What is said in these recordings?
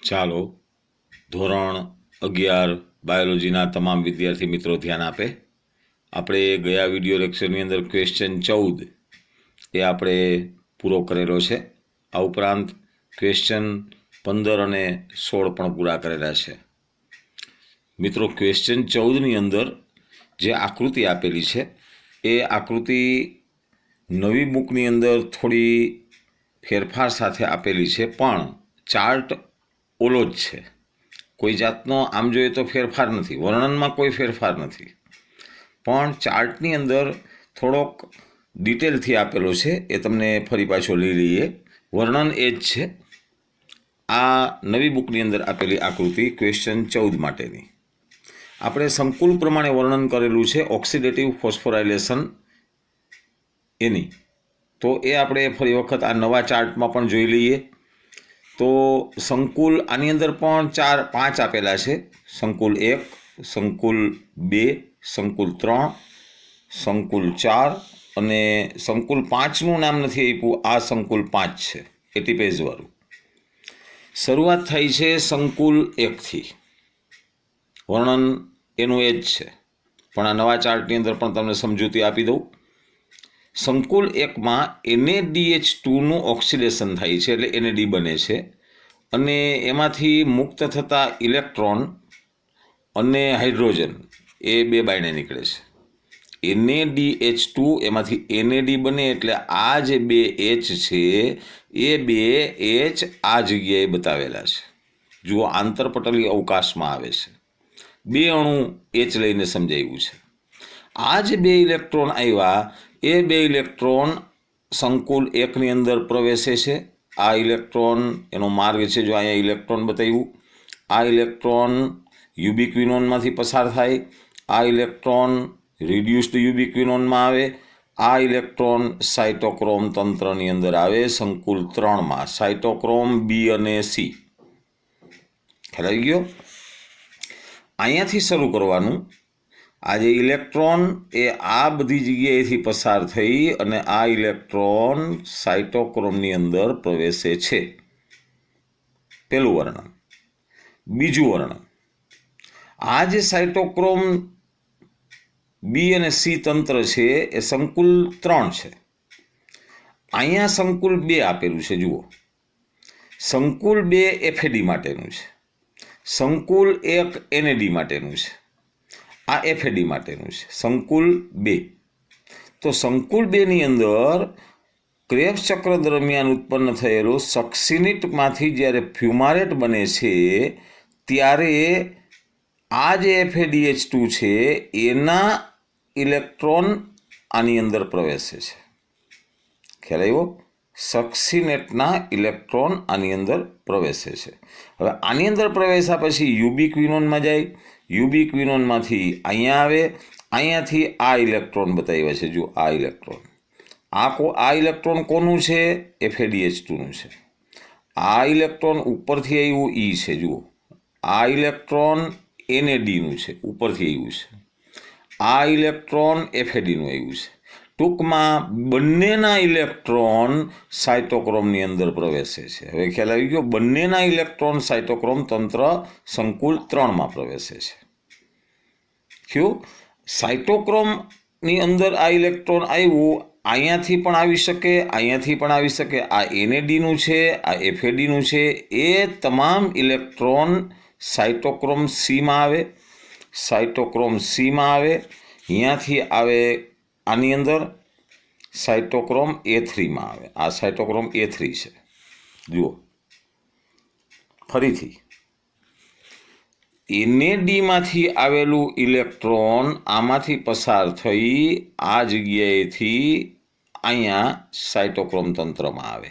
ચાલો ધોરણ 11 બાયોલોજીના તમામ વિદ્યાર્થી મિત્રો ધ્યાન આપે. આપણે ગયા વિડીયો લેક્ચરની અંદર ક્વેશ્ચન 14 એ આપણે પૂરો કરેલો છે. આ ઉપરાંત ક્વેશ્ચન 15 અને 16 પણ પૂરા કરેલા છે. મિત્રો, ક્વેશ્ચન 14ની અંદર જે આકૃતિ આપેલી છે એ આકૃતિ નવી બુકની અંદર થોડી ફેરફાર સાથે આપેલી છે, પણ ચાર્ટ ઓલો જ છે. કોઈ જાતનો આમ જોઈએ તો ફેરફાર નથી, વર્ણનમાં કોઈ ફેરફાર નથી, પણ ચાર્ટની અંદર થોડોક ડિટેલથી આપેલો છે. એ તમને ફરી પાછો લઈ લઈએ. વર્ણન એ જ છે. આ નવી બુકની અંદર આપેલી આકૃતિ ક્વેશ્ચન 14 માટેની આપણે સંકુલ પ્રમાણે વર્ણન કરેલું છે, ઓક્સિડેટિવ ફોસ્ફોરાયલેશન એની. તો એ આપણે ફરી વખત આ નવા ચાર્ટમાં પણ જોઈ લઈએ. તો સંકુલ આની અંદર પણ 5 આપેલા છે. સંકુલ 1, સંકુલ 2, સંકુલ 3, સંકુલ 4 અને સંકુલ 5નું નામ નથી આપ્યું. આ સંકુલ 5 છે, 80 પેજવાળું. શરૂઆત થાય છે સંકુલ 1થી. વર્ણન એનું એ જ છે, પણ આ નવા ચાર્ટની અંદર પણ તમને સમજૂતી આપી દઉં. સંકુલ 1માં NaDH2નું ઓક્સિડેશન થાય છે, એટલે NAD બને છે, અને એમાંથી મુક્ત થતા ઇલેક્ટ્રોન અને હાઇડ્રોજન એ 2 બાયણે નીકળે છે. NaDH2 એમાંથી NAD બને, એટલે આ જે 2 H છે એ 2 H આ જગ્યાએ બતાવેલા છે. જુઓ, આંતરપટલી અવકાશમાં આવે છે. 2 અણુ H લઈને સમજાવ્યું છે. આ જે 2 ઇલેક્ટ્રોન આવ્યા એ 2 ઇલેક્ટ્રોન સંકુલ 1ની અંદર પ્રવેશે છે. આ ઇલેક્ટ્રોન એનો માર્ગ છે, જો અહીંયા ઇલેક્ટ્રોન બતાવ્યું. આ ઇલેક્ટ્રોન યુબિક્વિનોનમાંથી પસાર થાય. આ ઇલેક્ટ્રોન રિડ્યુસ્ડ યુબિક્વિનોનમાં આવે. આ ઇલેક્ટ્રોન સાઇટોક્રોમ તંત્રની અંદર આવે. સંકુલ 3માં સાઇટોક્રોમ B અને C. ખ્યાલ આવી ગયો? અહીંયાથી શરૂ કરવાનું. આ જે ઇલેક્ટ્રોન એ આ બધી જગ્યાએથી પસાર થઈ અને આ ઇલેક્ટ્રોન સાઇટોક્રોમની અંદર પ્રવેશે છે. પહેલું વર્ણન. બીજું વર્ણન, આ જે સાઇટોક્રોમ B અને C તંત્ર છે એ સંકુલ 3 છે. અહીંયા સંકુલ 2 આપેલું છે. જુઓ, સંકુલ 2 FAD માટેનું છે, સંકુલ 1 NAD માટેનું છે, આ FAD માટેનું છે. સંકુલ 2. તો સંકુલ 2ની અંદર ક્રેબ્સ ચક્ર દરમિયાન ઉત્પન્ન થયેલું સક્સિનિટમાંથી જ્યારે ફ્યુમારેટ બને છે ત્યારે આ જે FADH2 છે એના ઇલેક્ટ્રોન આની અંદર પ્રવેશે છે. ખ્યાલ આવ્યો? સક્સિનેટના ઇલેક્ટ્રોન આની અંદર પ્રવેશે છે. હવે આની અંદર પ્રવેશ્યા પછી યુબિક્વિનોનમાં જાય. યુબિક્વિનોનમાંથી અહીંયા આવે. અહીંયાથી આ ઇલેક્ટ્રોન બતાવ્યા છે. જુઓ, આ ઇલેક્ટ્રોન, આ ઇલેક્ટ્રોન કોનું છે? FADH2નું છે. આ ઇલેક્ટ્રોન ઉપરથી આવ્યું E છે. જુઓ, આ ઇલેક્ટ્રોન NADનું છે, ઉપરથી આવ્યું છે. આ ઇલેક્ટ્રોન FADનું આવ્યું છે. ટૂંકમાં બંનેના ઇલેક્ટ્રોન સાઇટોક્રોમની અંદર પ્રવેશે છે. હવે ખ્યાલ આવી ગયો? બંનેના ઇલેક્ટ્રોન સાઇટોક્રોમ તંત્ર સંકુલ 3માં પ્રવેશે છે. કયું? સાઇટોક્રોમની અંદર આ ઇલેક્ટ્રોન આવ્યું, અહીંયાથી પણ આવી શકે, અહીંયાથી પણ આવી શકે. આ NADનું છે, આ FADનું છે. એ તમામ ઇલેક્ટ્રોન સાઇટોક્રોમ Cમાં આવે. સાઇટોક્રોમ Cમાં આવે. અહીંયાથી આવે આની અંદર સાઇટોક્રોમ A3માં આવે. આ સાઇટોક્રોમ A3 છે. જુઓ, ફરીથી NADમાંથી આવેલું ઇલેક્ટ્રોન આમાંથી પસાર થઈ આ જગ્યાએથી અહીંયા સાઇટોક્રોમ તંત્રમાં આવે.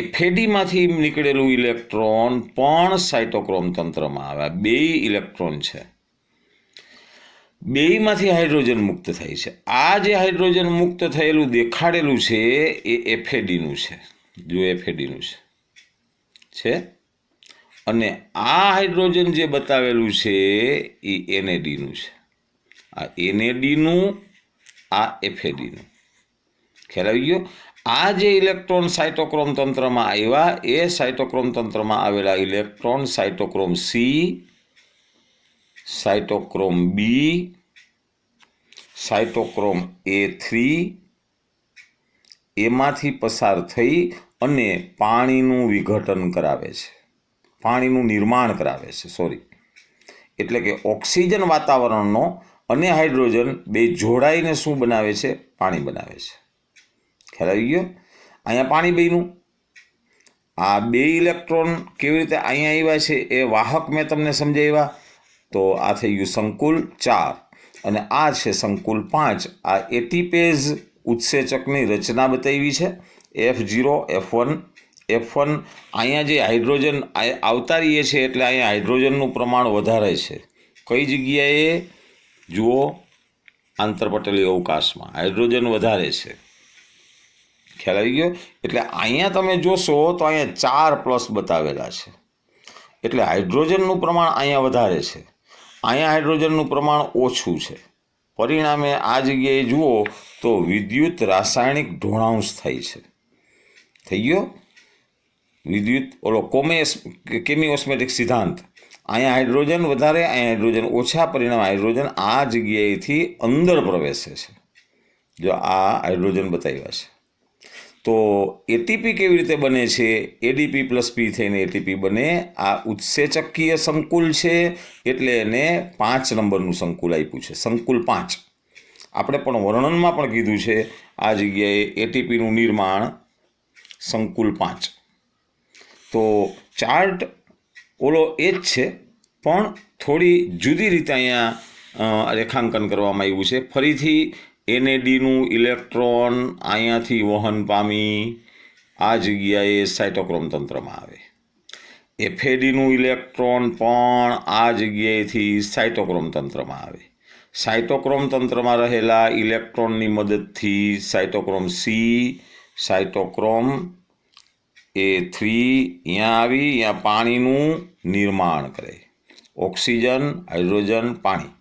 FADમાંથી નીકળેલું ઇલેક્ટ્રોન પણ સાઇટોક્રોમ તંત્રમાં આવે. 2 ઇલેક્ટ્રોન છે. 2માંથી હાઇડ્રોજન મુક્ત થાય છે. આ જે હાઇડ્રોજન મુક્ત થયેલું દેખાડેલું છે એ FADનું છે. જો FADનું છે. અને આ હાઇડ્રોજન જે બતાવેલું છે એ NADનું છે. આ NADનું, આ FADનું. ખ્યાલ આવી ગયો? આ જે ઇલેક્ટ્રોન સાયટોક્રોમ તંત્રમાં આવ્યા એ સાયટોક્રોમ તંત્રમાં આવેલા ઇલેક્ટ્રોન સાયટોક્રોમ સી, સાયટોક્રોમ બી, સાયટોક્રોમ A3 એમાંથી પસાર થઈ અને પાણીનું વિઘટન કરાવે છે, પાણીનું નિર્માણ કરાવે છે એટલે કે ઓક્સિજન વાતાવરણનો અને હાઇડ્રોજન બે જોડાઈને શું બનાવે છે? પાણી બનાવે છે. ખ્યાલ આવી ગયો? અહીંયા પાણી બન્યું. આ બે ઇલેક્ટ્રોન કેવી રીતે અહીંયા આવ્યા છે એ વાહક મેં તમને સમજાવ્યા. તો આ થઈ ગયું સંકુલ 4 અને આ છે સંકુલ 5. આ એટીપેઝ ઉત્સેચકની રચના બતાવી છે. F0, F1 અહીંયા જે હાઇડ્રોજન આવતા રહીએ છે એટલે અહીંયા હાઇડ્રોજનનું પ્રમાણ વધારે છે. કઈ જગ્યાએ? જુઓ, આંતરપટલી અવકાશમાં હાઇડ્રોજન વધારે છે. ખ્યાલ આવી ગયો? એટલે અહીંયા તમે જોશો તો અહીંયા 4+ બતાવેલા છે એટલે હાઇડ્રોજનનું પ્રમાણ અહીંયા વધારે છે, અહીંયા હાઇડ્રોજનનું પ્રમાણ ઓછું છે. પરિણામે આ જગ્યાએ જુઓ તો વિદ્યુત રાસાયણિક ઢોળાંશ થાય છે. થઈ ગયો? વિદ્યુત કેમિઓસ્મેટિક સિદ્ધાંત. અહીંયા હાઇડ્રોજન વધારે, અહીંયા હાઇડ્રોજન ઓછા. પરિણામે હાઇડ્રોજન આ જગ્યાએથી અંદર પ્રવેશે છે. જો આ હાઇડ્રોજન બતાવ્યા છે. તો એટીપી કેવી રીતે બને છે? ADP + P થઈને એટીપી બને. આ ઉત્સેચકીય સંકુલ છે એટલે એને 5 નંબરનું સંકુલ આપ્યું છે, સંકુલ 5. આપણે પણ વર્ણનમાં પણ કીધું છે આ જગ્યાએ એટીપીનું નિર્માણ સંકુલ 5. તો ચાર્ટ એ જ છે પણ થોડી જુદી રીતે અહીંયા રેખાંકન કરવામાં આવ્યું છે. ફરીથી NADનું ઇલેક્ટ્રોન અહીંયાથી વહન પામી આ જગ્યાએ સાયટોક્રોમ તંત્રમાં આવે. FADનું ઇલેક્ટ્રોન પણ આ જગ્યાએથી સાયટોક્રોમ તંત્રમાં આવે. સાયટોક્રોમ તંત્રમાં રહેલા ઇલેક્ટ્રોનની મદદથી સાયટોક્રોમ સી, સાયટોક્રોમ A3 અહીંયા આવી, અહીંયા પાણીનું નિર્માણ કરે. ઓક્સિજન, હાઇડ્રોજન, પાણી.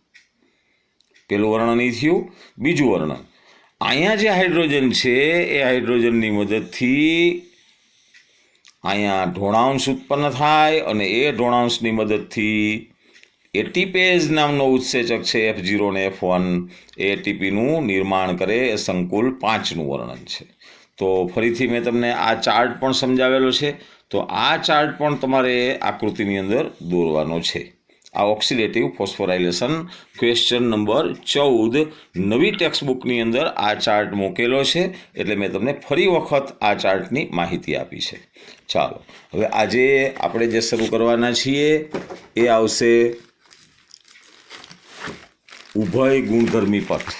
પેલું વર્ણન એ થયું. બીજું વર્ણન, અહીંયા જે હાઇડ્રોજન છે એ હાઇડ્રોજનની મદદથી અહીંયા ઢોળાંશ ઉત્પન્ન થાય અને એ ઢોળાંશની મદદથી એટીપેઝ નામનો ઉત્સેચક છે F0 અને F1 એ એટીપીનું નિર્માણ કરે. એ સંકુલ 5નું વર્ણન છે. તો ફરીથી મેં તમને આ ચાર્ટ પણ સમજાવેલો છે. તો આ ચાર્ટ પણ તમારે આકૃતિની અંદર દોરવાનો છે. આ ઓક્સિડેટિવ ફોસ્ફોરાઇલેશન ક્વેશ્ચન નંબર 14 નવી ટેક્સ્ટબુકની અંદર આ ચાર્ટ મૂકેલો છે એટલે મેં તમને ફરી વખત આ ચાર્ટની માહિતી આપી છે. ચાલો હવે આજે આપણે જે શરૂ કરવાના છીએ એ આવશે ઉભય ગુણધર્મી પથ.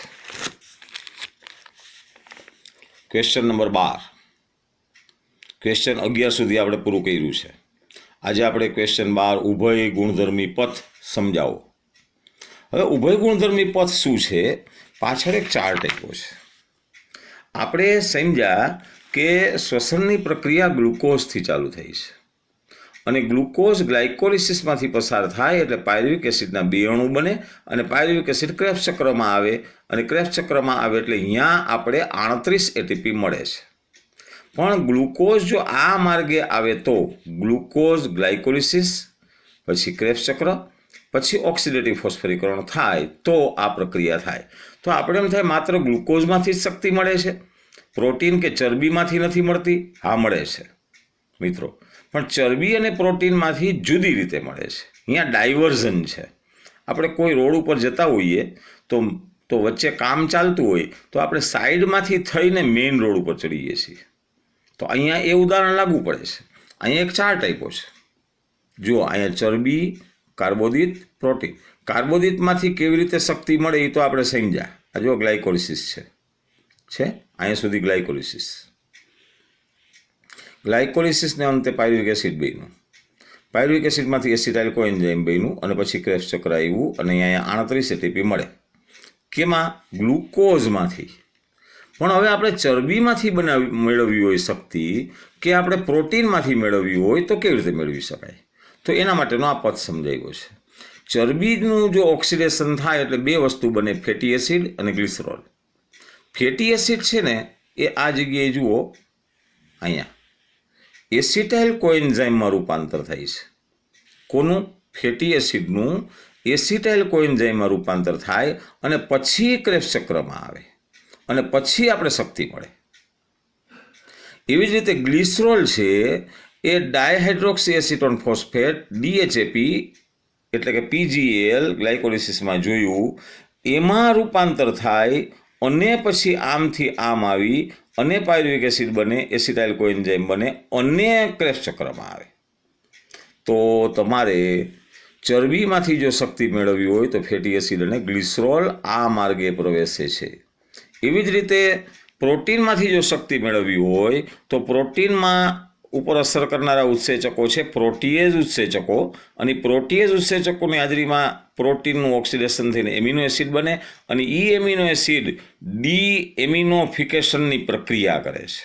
Question number 12. ક્વેશ્ચન 11 સુધી આપણે પૂરું કર્યું છે. આજે આપણે ક્વેશ્ચન 12 ઉભય ગુણધર્મી પથ સમજાવો. હવે ઉભય ગુણધર્મી પથ શું છે? પાછળ એક ચાર્ટ આપ્યો છે. આપણે સમજ્યા કે શ્વસનની પ્રક્રિયા ગ્લુકોઝથી ચાલુ થઈ છે અને ગ્લુકોઝ ગ્લાયકોલિસિસમાંથી પસાર થાય એટલે પાયરુવિક એસિડના 2 અણુ બને અને પાયરુવિક એસિડ ક્રેબ્સ ચક્રમાં આવે અને ક્રેબ્સ ચક્રમાં આવે એટલે અહીંયા આપણે 38 એટીપી મળે છે. પણ ગ્લુકોઝ જો આ માર્ગે આવે તો ગ્લુકોઝ ગ્લાયકોલિસિસ, પછી ક્રેબ્સ ચક્ર, પછી ઓક્સિડેટિવ ફોસ્ફરીકરણ થાય તો આ પ્રક્રિયા થાય. તો આપણે એમ થાય માત્ર ગ્લુકોઝમાંથી જ શક્તિ મળે છે, પ્રોટીન કે ચરબીમાંથી નથી મળતી? હા, મળે છે મિત્રો, પણ ચરબી અને પ્રોટીનમાંથી જુદી રીતે મળે છે. અહીંયા ડાયવર્ઝન છે. આપણે કોઈ રોડ ઉપર જતા હોઈએ તો વચ્ચે કામ ચાલતું હોય તો આપણે સાઈડમાંથી થઈને મેઇન રોડ ઉપર ચડીએ છીએ. તો અહીંયા એ ઉદાહરણ લાગુ પડે છે. અહીંયા એક ચાર્ટ આપ્યો છે. જુઓ, અહીંયા ચરબી, કાર્બોદિત, પ્રોટીન. કાર્બોદિતમાંથી કેવી રીતે શક્તિ મળે એ તો આપણે સમજ્યા. આ જો ગ્લાયકોલિસિસ છે અહીંયા સુધી ગ્લાયકોલિસિસ. ગ્લાયકોલિસિસને અંતે પાયરુવિક એસિડ બન્યું. પાયરુવિક એસિડમાંથી એસિટાઇલ કોએન્ઝાઇમ બન્યું અને પછી ક્રેબ્સ ચક્ર આવ્યું અને અહીંયા 38 એટીપી મળે. કેમાં? ગ્લુકોઝમાંથી. પણ હવે આપણે ચરબીમાંથી મેળવવી હોય શક્તિ કે આપણે પ્રોટીનમાંથી મેળવવી હોય તો કેવી રીતે મેળવી શકાય? તો એના માટેનો આ પથ સમજાવ્યો છે. ચરબીનું જો ઓક્સિડેશન થાય એટલે 2 વસ્તુ બને, ફેટી એસિડ અને ગ્લિસરોલ. ફેટી એસિડ છે ને એ આ જગ્યાએ જુઓ અહીંયા એસિટાઇલ કોએન્ઝાઇમમાં રૂપાંતર થાય છે. કોનું? ફેટી એસિડનું એસિટાઇલ કોએન્ઝાઇમમાં રૂપાંતર થાય અને પછી ક્રેબ્સ ચક્રમાં આવે અને પછી આપણે શક્તિ મળે. એવી જ રીતે ગ્લિસરોલ છે એ ડાયહાઇડ્રોક્સી એસિટોન ફોસ્ફેટ DHAP એટલે કે PGL ગ્લાયકોલિસિસમાં જોયું એમાં રૂપાંતર થાય અને પછી આમથી આમ આવી અને પાયરુવિક એસિડ બને, એસિટાઇલ કોએન્ઝાઇમ બને અને ક્રેબ્સ ચક્રમાં આવે. તો તમારે ચરબીમાંથી જો શક્તિ મેળવવી હોય તો ફેટી એસિડ અને ગ્લિસરોલ આ માર્ગે પ્રવેશે છે. એવી જ રીતે પ્રોટીનમાંથી જો શક્તિ મેળવવી હોય તો પ્રોટીનમાં ઉપર અસર કરનારા ઉત્સેચકો છે પ્રોટીએઝ ઉત્સેચકો, અને પ્રોટીએઝ ઉત્સેચકોની હાજરીમાં પ્રોટીનનું ઓક્સિડેશન થઈને એમિનો એસિડ બને અને એ એમિનો એસિડ ડી-એમિનોફિકેશનની પ્રક્રિયા કરે છે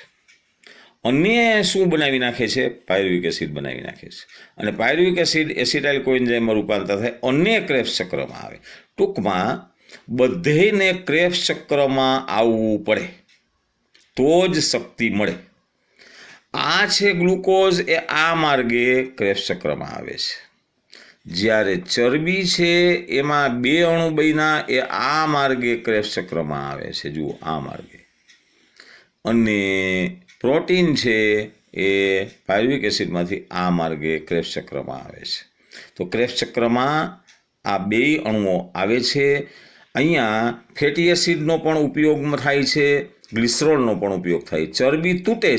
અને શું બનાવી નાખે છે? પાયરુવિક એસિડ બનાવી નાખે છે. અને પાયરુવિક એસિડ એસિટાઇલ કોએન્ઝાઇમમાં રૂપાંતર થાય અને ક્રેબ્સ ચક્રમાં આવે. ટૂંકમાં બધેને ક્રેબ્સ ચક્રમાં આવવું પડે તો જ શક્તિ મળે. આ છે ગ્લુકોઝ, એ આ માર્ગે ક્રેબ્સ ચક્રમાં આવે છે. જ્યારે ચરબી છે એમાં 2 અણુ બન્યા એ આ માર્ગે ક્રેબ્સ ચક્રમાં આવે છે. જુઓ આ માર્ગે. અને પ્રોટીન છે એ પાયરુવિક એસિડમાંથી આ માર્ગે ક્રેબ્સ ચક્રમાં આવે છે. તો ક્રેબ્સ ચક્રમાં આ 2 અણુઓ આવે છે. અહીંયા ફેટી એસિડનો પણ ઉપયોગ થાય છે, ગ્લિસરોલનો પણ ઉપયોગ થાય. ચરબી તૂટે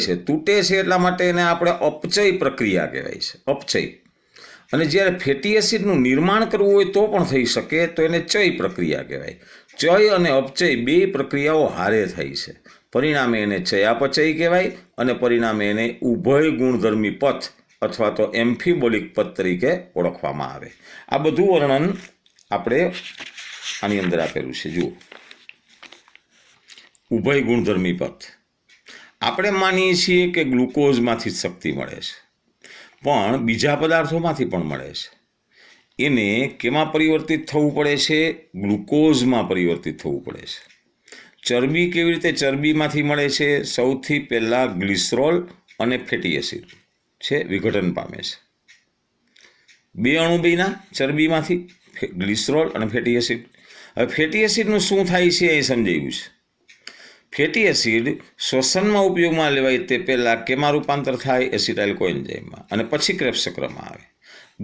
છે એટલા માટે એને આપણે અપચય પ્રક્રિયા કહેવાય છે, અપચય. અને જ્યારે ફેટી એસિડનું નિર્માણ કરવું હોય તો પણ થઈ શકે તો એને ચય પ્રક્રિયા કહેવાય. ચય અને અપચય 2 પ્રક્રિયાઓ હારે થઈ છે. પરિણામે એને ચયાપચય કહેવાય અને પરિણામે એને ઉભય ગુણધર્મી પથ અથવા તો એમ્ફીબોલિક પથ તરીકે ઓળખવામાં આવે. આ બધું વર્ણન આપણે આની અંદર આપેલું છે. જુઓ, ઉભય ગુણધર્મી પથ. આપણે માનીએ છીએ કે ગ્લુકોઝમાંથી જ શક્તિ મળે છે, પણ બીજા પદાર્થોમાંથી પણ મળે છે. એને કેમાં પરિવર્તિત થવું પડે છે? ગ્લુકોઝમાં પરિવર્તિત થવું પડે છે. ચરબી કેવી રીતે ચરબીમાંથી મળે છે? સૌથી પહેલાં ગ્લિસરોલ અને ફેટી એસિડ છે વિઘટન પામે છે. 2 અણુ બન્યા ચરબીમાંથી, ગ્લિસરોલ અને ફેટી એસિડ. હવે ફેટી એસિડનું શું થાય છે એ સમજાવ્યું છે. ફેટી એસિડ શ્વસનમાં ઉપયોગમાં લેવાય તે પહેલાં કેમાં રૂપાંતર થાય? એસિટાઇલ કોએન્ઝાઇમમાં, અને પછી ક્રેબ્સ ચક્રમાં આવે.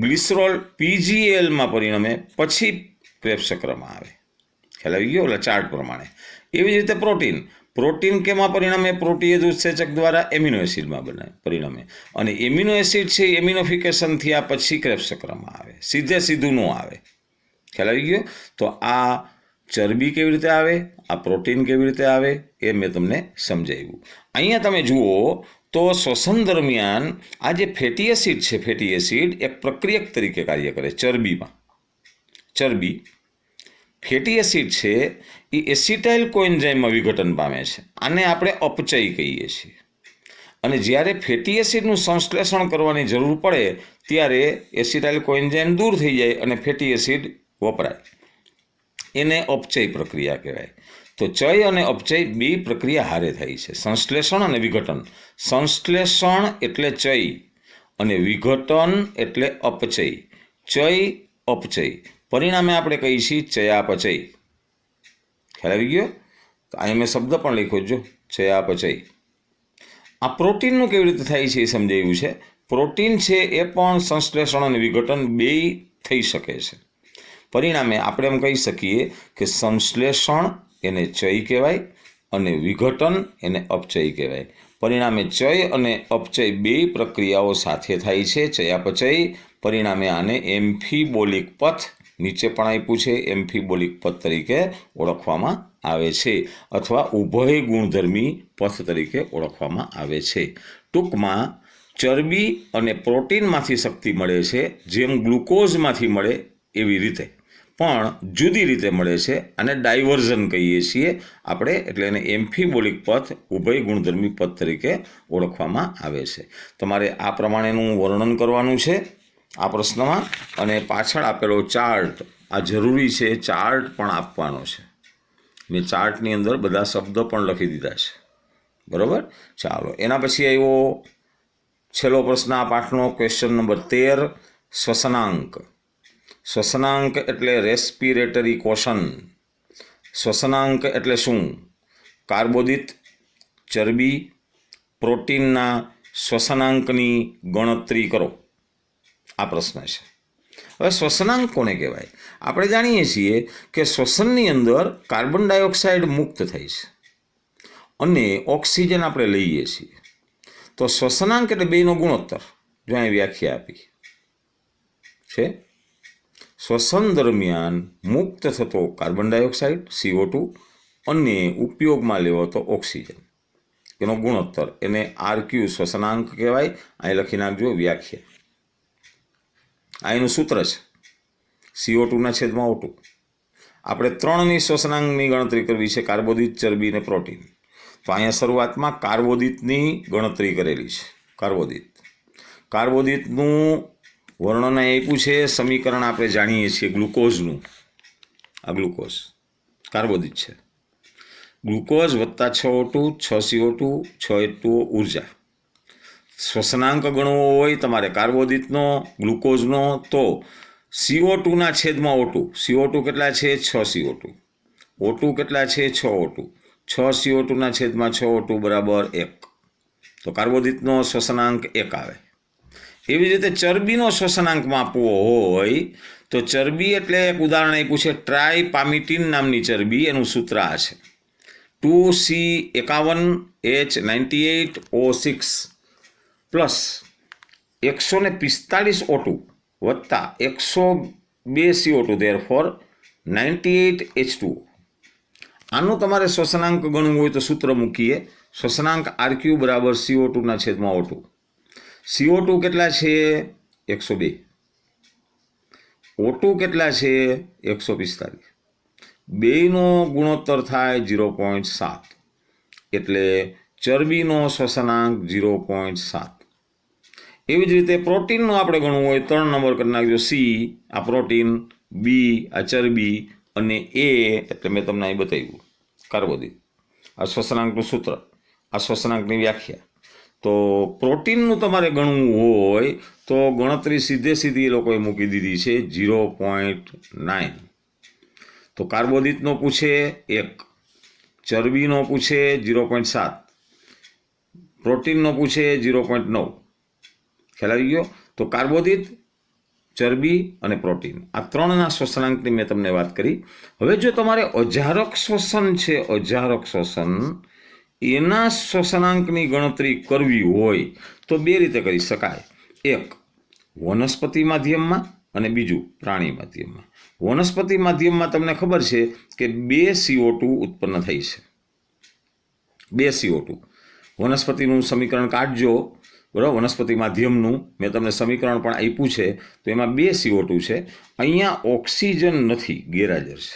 ગ્લિસરોલ PGLમાં પરિણમે પછી ક્રેબ્સ ચક્રમાં આવે. ખ્યાલ આવી ગયો ઓલા ચાર્ટ પ્રમાણે. એવી જ રીતે પ્રોટીન કેમાં પરિણમે? પ્રોટીએઝ ઉત્સેચક દ્વારા એમિનો એસિડમાં પરિણમે. અને એમિનો એસિડ છે એમિનોફિકેશન થયા પછી ક્રેબ્સ ચક્રમાં આવે. સીધું ન આવે. ખ્યાલ આવી ગયો? તો આ ચરબી કેવી રીતે આવે, આ પ્રોટીન કેવી રીતે આવે એ મેં તમને સમજાવ્યું. અહીંયા તમે જુઓ તો શ્વસન દરમિયાન આ જે ફેટી એસિડ છે, ફેટી એસિડ એક પ્રક્રિયક તરીકે કાર્ય કરે ચરબીમાં. ફેટી એસિડ છે એ એસિટાઇલ કોએન્ઝાઇમમાં વિઘટન પામે છે. આને આપણે અપચય કહીએ છીએ. અને જ્યારે ફેટી એસિડનું સંશ્લેષણ કરવાની જરૂર પડે ત્યારે એસિટાઇલ કોએન્ઝાઇમ દૂર થઈ જાય અને ફેટી એસિડ વપરાય. એને અપચય પ્રક્રિયા કહેવાય. તો ચય અને અપચય 2 પ્રક્રિયા હારે થાય છે, સંશ્લેષણ અને વિઘટન. સંશ્લેષણ એટલે ચય અને વિઘટન એટલે અપચય. ચય અપચય પરિણામે આપણે કહીએ છીએ ચયાપચય. ખ્યાલ આવી ગયો? તો અહીં મેં શબ્દ પણ લખ્યો જો, ચયાપચય. આ પ્રોટીનનું કેવી રીતે થાય છે એ સમજાવ્યું છે. પ્રોટીન છે એ પણ સંશ્લેષણ અને વિઘટન 2 થઈ શકે છે. પરિણામે આપણે એમ કહી શકીએ કે સંશ્લેષણ એને ચય કહેવાય અને વિઘટન એને અપચય કહેવાય. પરિણામે ચય અને અપચય 2 પ્રક્રિયાઓ સાથે થાય છે, ચયાપચય. પરિણામે આને એમ્ફીબોલિક પથ, નીચે પણ આપ્યું છે, એમ્ફીબોલિક પથ તરીકે ઓળખવામાં આવે છે અથવા ઉભય ગુણધર્મી પથ તરીકે ઓળખવામાં આવે છે. ટૂંકમાં ચરબી અને પ્રોટીનમાંથી શક્તિ મળે છે, જેમ ગ્લુકોઝમાંથી મળે એવી રીતે, પણ જુદી રીતે મળે છે. અને ડાયવર્ઝન કહીએ છીએ આપણે, એટલે એને એમ્ફીબોલિક પથ, ઉભય ગુણધર્મી પથ તરીકે ઓળખવામાં આવે છે. તમારે આ પ્રમાણેનું વર્ણન કરવાનું છે આ પ્રશ્નમાં, અને પાછળ આપેલો ચાર્ટ આ જરૂરી છે, ચાર્ટ પણ આપવાનો છે. મેં ચાર્ટની અંદર બધા શબ્દો પણ લખી દીધા છે. બરાબર. ચાલો, એના પછી આવ્યો છેલ્લો પ્રશ્ન આ પાઠનો, ક્વેશ્ચન નંબર 13, શ્વસનાંક. શ્વસનાંક એટલે રેસ્પિરેટરી કોશન. શ્વસનાંક એટલે શું? કાર્બોદિત, ચરબી, પ્રોટીનના શ્વસનાંકની ગણતરી કરો. આ પ્રશ્ન છે. હવે શ્વસનાંક કોને કહેવાય? આપણે જાણીએ છીએ કે શ્વસનની અંદર કાર્બન ડાયોક્સાઇડ મુક્ત થાય છે અને ઓક્સિજન આપણે લઈએ છીએ. તો શ્વસનાંક એટલે બેનો ગુણોત્તર. જો અહીં વ્યાખ્યા આપી છે, શ્વસન દરમિયાન મુક્ત થતો કાર્બન ડાયોક્સાઇડ CO2 અને ઉપયોગમાં લેવાતો ઓક્સિજન, એનો ગુણોત્તર, એને RQ શ્વસનાંક કહેવાય. અહીં લખી નાખજો વ્યાખ્યા. આ એનું સૂત્ર છે, CO2/O2. આપણે 3ની શ્વસનાંકની ગણતરી કરવી છે, કાર્બોદિત, ચરબી અને પ્રોટીન. તો અહીંયા શરૂઆતમાં કાર્બોદિતની ગણતરી કરેલી છે. કાર્બોદિતનું વર્ણન આપ્યું છે, સમીકરણ આપણે જાણીએ છીએ ગ્લુકોઝનું. આ ગ્લુકોઝ કાર્બોદિત છે. ગ્લુકોઝ વત્તા 6O2, 6CO2, 6H2O ઉર્જા. શ્વસનાંક ગણવો હોય તમારે કાર્બોદિતનો, ગ્લુકોઝનો, તો CO2/O2. CO2 કેટલા છે? 6CO2. O2 કેટલા છે? 6O2. 6CO2/6O2 બરાબર 1. તો કાર્બોદિતનો શ્વસનાંક 1 આવે. એવી જ રીતે ચરબીનો શ્વસનાંક માપવો હોય તો ચરબી એટલે એક ઉદાહરણ આપ્યું છે, ટ્રાયપામિટીન નામની ચરબી. એનું સૂત્ર આ છે, 2C51H98O6 પ્લસ 145O2 વત્તા 102CO2, therefore 98H2O. આનું તમારે શ્વસનાંક ગણવું હોય તો સૂત્ર મૂકીએ, શ્વસનાંક RQ બરાબર CO2/O2. CO2 કેટલા છે? 102. O2 કેટલા છે? 145. બેયનો ગુણોત્તર થાય 0.7. એટલે ચરબીનો શ્વસનાંક 0.7. એવી જ રીતે પ્રોટીનનું આપણે ગણવું હોય 3 નંબર કરી નાખજો. C આ પ્રોટીન, B આ ચરબી અને A એટલે મેં તમને અહીં બતાવ્યું કાર્બોદિત. આ શ્વસનાંકનું સૂત્ર, આ શ્વસનાંકની વ્યાખ્યા. તો પ્રોટીનનું તમારે ગણવું હોય તો ગણતરી સીધી એ લોકોએ મૂકી દીધી છે 0.9. તો કાર્બોદિતનો પૂછે 1, ચરબીનો પૂછે 0.7, પ્રોટીનનો પૂછે 0.9. ખ્યાલ આવી ગયો? તો કાર્બોદિત, ચરબી અને પ્રોટીન, આ 3ના શ્વસનાંકની મેં તમને વાત કરી. હવે જો તમારે અજારક શ્વસન છે, અજારક શ્વસન, એના શ્વસનાંકની ગણતરી કરવી હોય તો 2 રીતે કરી શકાય. એક વનસ્પતિ માધ્યમમાં અને બીજું પ્રાણી માધ્યમમાં. વનસ્પતિ માધ્યમમાં તમને ખબર છે કે 2 CO2 ઉત્પન્ન થાય છે. 2 CO2. વનસ્પતિનું સમીકરણ કાઢજો, બરાબર. વનસ્પતિ માધ્યમનું મેં તમને સમીકરણ પણ આપ્યું છે. તો એમાં 2 CO2 છે. અહીંયા ઓક્સિજન નથી, ગેરહાજર છે.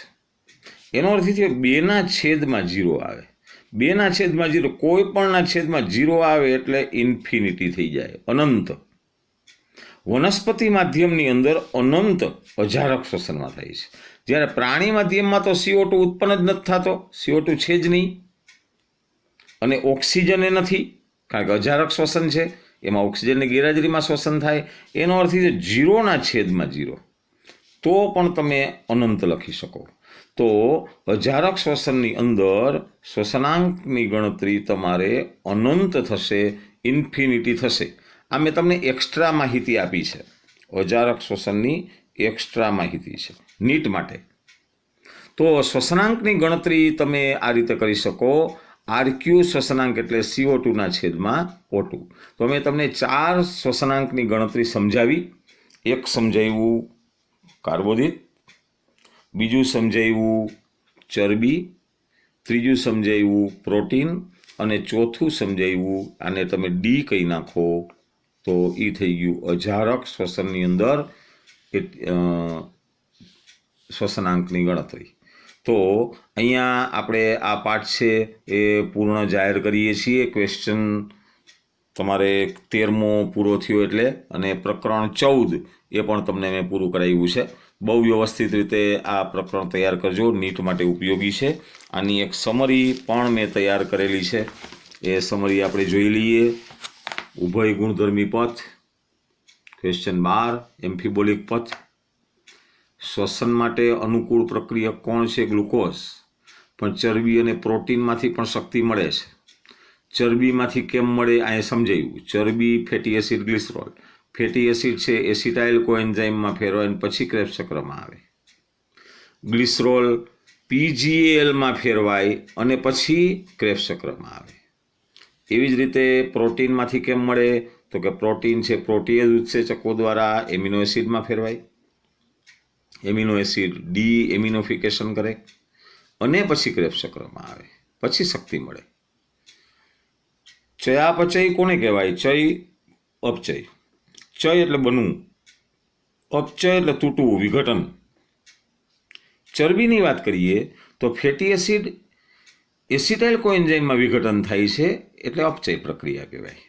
એનો અર્થ એ થયો 2/0 આવે. 2/0, કોઈ પણના છેદમાં 0 આવે એટલે ઇન્ફિનિટી થઈ જાય, અનંત. વનસ્પતિ માધ્યમની અંદર અનંત અજારક શ્વસનમાં થાય છે. જ્યારે પ્રાણી માધ્યમમાં તો CO2 ઉત્પન્ન જ નથી થતો, CO2 છે જ નહીં, અને ઓક્સિજન એ નથી, કારણ કે અજારક શ્વસન છે, એમાં ઓક્સિજનની ગેરહાજરીમાં શ્વસન થાય. એનો અર્થ એ 0/0, તો પણ તમે અનંત લખી શકો. તો અજારક શ્વસનની અંદર શ્વસનાંકની ગણતરી તમારે અનંત થશે, ઇન્ફિનિટી થશે. આ મેં તમને એક્સ્ટ્રા માહિતી આપી છે, અજારક શ્વસનની એક્સ્ટ્રા માહિતી છે નીટ માટે. તો શ્વસનાંકની ગણતરી તમે આ રીતે કરી શકો. RQ શ્વસનાંક એટલે CO2/O2. તો મેં તમને 4 શ્વસનાંકની ગણતરી સમજાવી. એક સમજાવ્યું કાર્બોદિત, બીજું સમજાવ્યું ચરબી, ત્રીજું સમજાવ્યું પ્રોટીન અને ચોથું સમજાવ્યું, આને તમે D કહી નાખો તો એ થઈ ગયું અજારક શ્વસનની અંદર શ્વસનાંકની ગણતરી. તો અહીંયા આપણે આ પાઠ છે એ પૂર્ણ જાહેર કરીએ છીએ. ક્વેશ્ચન તમારે 13મો પૂરો થયો એટલે, અને પ્રકરણ 14 એ પણ તમને મેં પૂરું કરાવ્યું છે. બહુ વ્યવસ્થિત રીતે આ પ્રકરણ તૈયાર કરજો, નીટ માટે ઉપયોગી છે. આની એક સમરી પણ મેં તૈયાર કરેલી છે, એ સમરી આપણે જોઈ લઈએ. ઉભય ગુણધર્મી પથ. ક્વેશ્ચન 12 એમ્ફીબોલિક પથ. શ્વસન માટે અનુકૂળ પ્રક્રિયા કોણ છે? ગ્લુકોઝ. પણ ચરબી અને પ્રોટીનમાંથી પણ શક્તિ મળે છે. ચરબીમાંથી કેમ મળે આ સમજાયું. ચરબી, fatty acid, glycerol. Fatty acid છે એસિટાઇલ કોએન્ઝાઇમમાં ફેરવાય અને પછી ક્રેબ્સ ચક્રમાં આવે. ગ્લિસરોલ પીજીએલમાં ફેરવાય અને પછી ક્રેબ્સ ચક્રમાં આવે. એવી જ રીતે પ્રોટીનમાંથી કેમ મળે? તો કે પ્રોટીન છે પ્રોટીએઝ ઉત્સેચકો દ્વારા એમિનો એસિડમાં ફેરવાય. એમિનો એસિડ ડી એમિનોફિકેશન કરે અને પછી ક્રેબ્સ ચક્રમાં આવે, પછી શક્તિ મળે. ચયાપચય કોને કહેવાય? ચય, અપચય. ચય એટલે બનવું, અપચય એટલે તૂટવું, વિઘટન. ચરબીની વાત કરીએ તો ફેટી એસિડ એસિટાઇલ કોએન્ઝાઇમમાં વિઘટન થાય છે એટલે અપચય પ્રક્રિયા કહેવાય.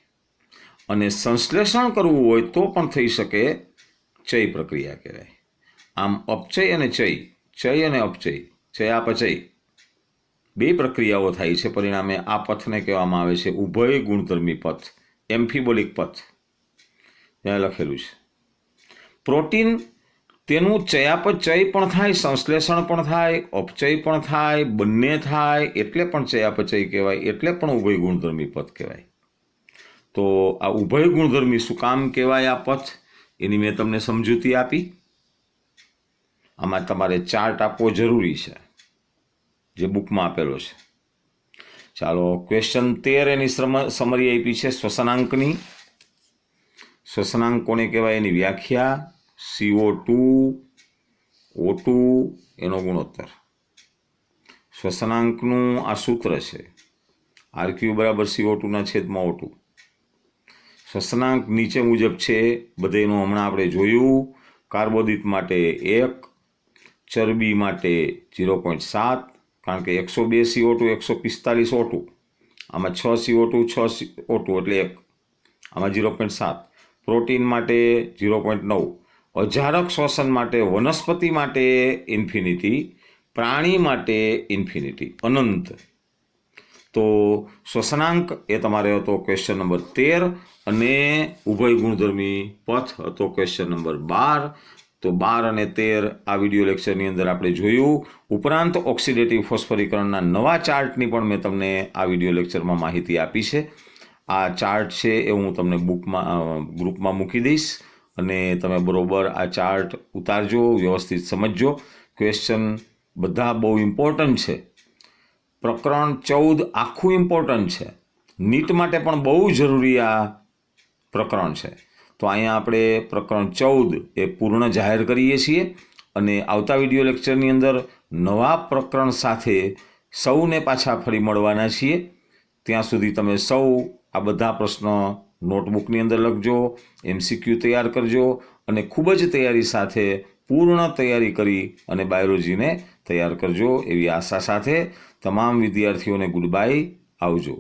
અને સંશ્લેષણ કરવું હોય તો પણ થઈ શકે, ચય પ્રક્રિયા કહેવાય. આમ અપચય અને ચય, ચય અને અપચય, ચયાપચય બે પ્રક્રિયાઓ થાય છે. પરિણામે આ પથને કહેવામાં આવે છે ઉભય ગુણધર્મી પથ, એમ્ફીબોલિક પથ. ત્યાં લખેલું છે. પ્રોટીન તેનું ચયાપચય પણ થાય, સંશ્લેષણ પણ થાય, અપચય પણ થાય, બંને થાય એટલે પણ ચયાપચય કહેવાય, એટલે પણ ઉભય ગુણધર્મી પથ કહેવાય. તો આ ઉભય ગુણધર્મી શું કામ કહેવાય આ પથ, એની મેં તમને સમજૂતી આપી. આમાં તમારે ચાર્ટ આપવો જરૂરી છે જે બુકમાં આપેલો છે. ચાલો ક્વેશ્ચન 13 એની સમરી આપી છે શ્વસનાંકની. શ્વસનાંક કોને કહેવાય એની વ્યાખ્યા. CO2 O2 એનો ગુણોત્તર. શ્વસનાંકનું આ સૂત્ર છે RQ બરાબર CO2/O2. શ્વસનાંક નીચે મુજબ છે, બધેનું હમણાં આપણે જોયું. કાર્બોદિત માટે 1, ચરબી માટે 0.7, કારણ કે 102 CO2 145 O2, આમાં 6 CO2 6 O2 એટલે 1, આમાં 0.7. પ્રોટીન માટે 0.9. અજારક શ્વસન માટે વનસ્પતિ માટે ઇન્ફિનિટી, પ્રાણી માટે ઇન્ફિનિટી, અનંત. તો શ્વસનાંક એ તમારે હતો ક્વેશ્ચન નંબર 13 અને ઉભય ગુણધર્મી પથ હતો ક્વેશ્ચન નંબર 12. તો 12 અને 13 આ વિડીયો લેક્ચરની અંદર આપણે જોયું. ઉપરાંત ઓક્સિડેટિવ ફોસ્ફરીકરણના નવા ચાર્ટની પણ મેં તમને આ વિડીયો લેક્ચરમાં માહિતી આપી છે. આ ચાર્ટ છે એ હું તમને ગ્રુપમાં મૂકી દઈશ અને તમે બરોબર આ ચાર્ટ ઉતારજો, વ્યવસ્થિત સમજજો. ક્વેશ્ચન બધા બહુ ઇમ્પોર્ટન્ટ છે. પ્રકરણ 14 આખું ઇમ્પોર્ટન્ટ છે. નીટ માટે પણ બહુ જરૂરી આ પ્રકરણ છે. તો અહીંયા આપણે પ્રકરણ 14 એ પૂર્ણ જાહેર કરીએ છીએ અને આવતા વિડીયો લેક્ચરની અંદર નવા પ્રકરણ સાથે સૌને પાછા ફરી મળવાના છીએ. ત્યાં સુધી તમે સૌ આ બધા પ્રશ્નો નોટબુકની અંદર લખજો, MCQ તૈયાર કરજો અને ખૂબ જ તૈયારી સાથે પૂર્ણ તૈયારી કરી અને બાયોલોજીને તૈયાર કરજો એવી આશા સાથે તમામ વિદ્યાર્થીઓને ગુડ બાય. આવજો.